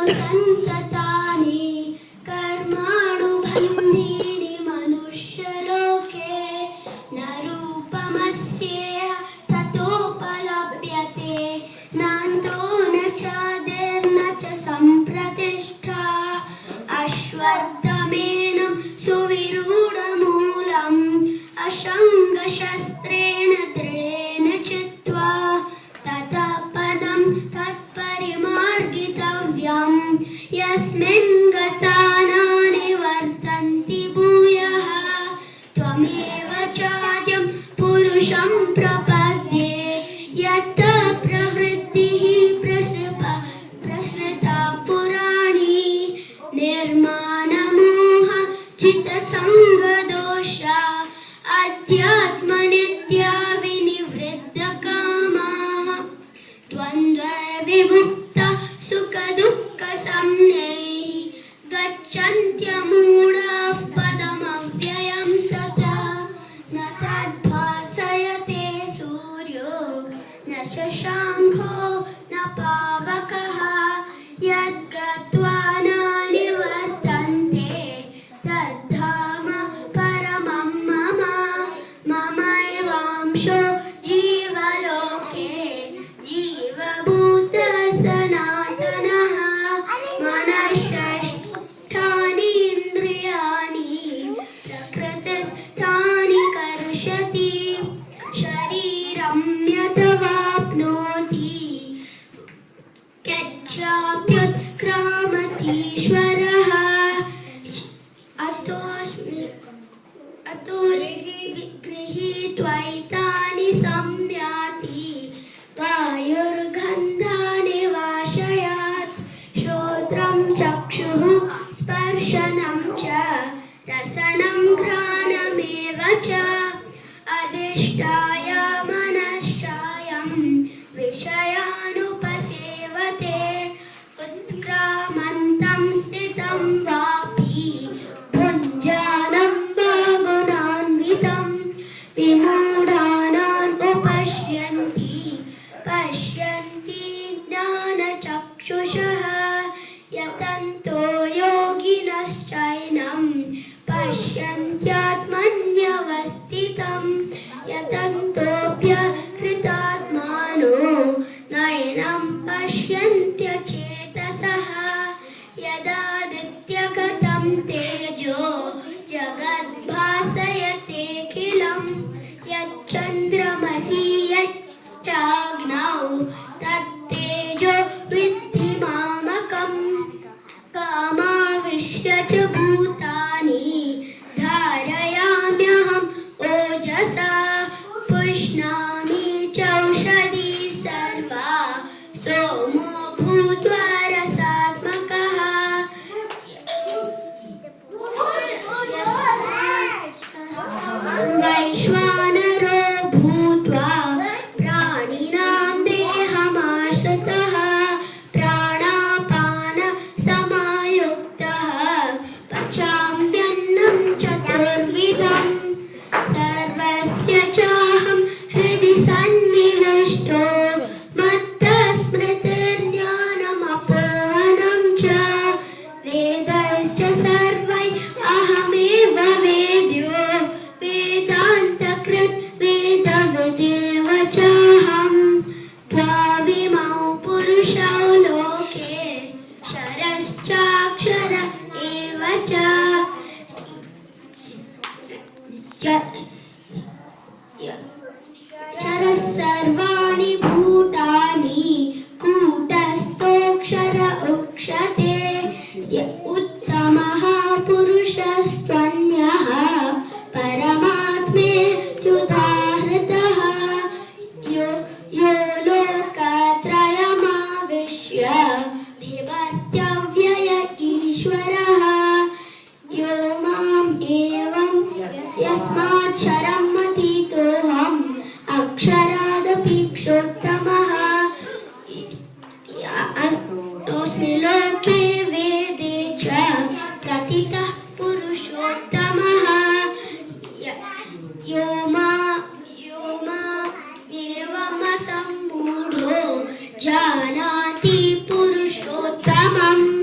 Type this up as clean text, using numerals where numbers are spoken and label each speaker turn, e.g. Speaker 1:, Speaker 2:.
Speaker 1: संततानि कर्माणुबन्धीनि मनुष्यलोके न रूपमस्येह ततोपलभ्यते नान्तो न चादिर्न च सम्प्रतिष्ठा अश्वत्थमेनं सुविरूढमूलम् अशङ्गशस्त्रेण दृढेन चित्वा ततः पदं तत्परिमार्गितव्यं यस्मिन् गता न निवर्तन्ति भूयः त्वमेव चाद्यं पुरुषं प्रपद्ये यत् प्रवृत्तिः प्रसृता पुराणी निर्माणमोह चित्तसङ्गदोषा अध्यात्मनित्या विनिवृद्धकामाः द्वन्द्वविमुक्ता सुखदुःखसंज्ञैः गच्छन्त्यमूढाः पदमव्ययं तथा न तद्भासयते सूर्यो न शशाङ्को न पावकः यद्गत्वा न निवर्तन्ते तद्धाम परमं मम ममैवांशो जीवलोके जीवभूतः सनातनः मनःषष्ठानि इन्द्रियाणि प्रकृतिस्थानि कर्षति शरीरं यतवाप्नोति यच्चाप्युत्क्रामतीश्वरः अतो गृहीत्वैतानि संयाति वायुर्गन्धानि वाशयात् श्रोत्रं चक्षुः स्पर्शनं च रसनं घ्राणमेव च अधिष्ठाय मनश्चायं विषयानुपसेवते उत्क्रामन्तं स्थितं वापि भुञ्जानं वा गुणान्वितं विमूढानाम् उपश्यन्ति पश्यन्ति ज्ञानचक्षुषः यतन्तो योगिनश्चैनं पश्यन्त्यात्मन्यवस्थितं यतन्तोऽप्यकृतात्मानो नैनं पश्यन्त्यचेतसः यदादित्यगतं तेजो जगद्भासयतेऽखिलं यच्चन्द्रमसि यच्चाग्नौ तत्तेजो विद्धि मामकम् कामाविश्य च भूतानि धारयाम्यहम् ओजसा पुष्णामि चौषधी सर्वा सोमो भूत्वा रसात्मकः वैश्वानरो भूत्वा प्राणिनां देहमाश्रितः प्राणापान समायुक्तः पचाम्यन्नं चतुर्विधं सर्वस्य चाहं हृदि सन्निविष्टो मत्तस्मृतिर्ज्ञानमपोहनं च वेदैश्च सर्वैः अहमेव वेद्यो वेदान्तकृत् वेदविदेव चाहं द्वाविमौ पुरुषौ लोके क्षरश्चाक्षर एव च क्षरः सर्वाणि भूतानि कूटस्थोऽक्षर उक्षते उत्तमः पुरुषस्त्वन्यः परमात्मेत्युदाहृतः यो लोकत्रयमाविश्य बिभर्त्यव्यय ईश्वरः यो माम् एवं यस्माक्षरम् अतीतोऽहम् अक्षरादपि क्षोत्तमः तोऽस्मि लोके वेदे च प्रतितः पुरुषोत्तमः यो मामेवमसम्मूढो जानाति पुरुषोत्तमम्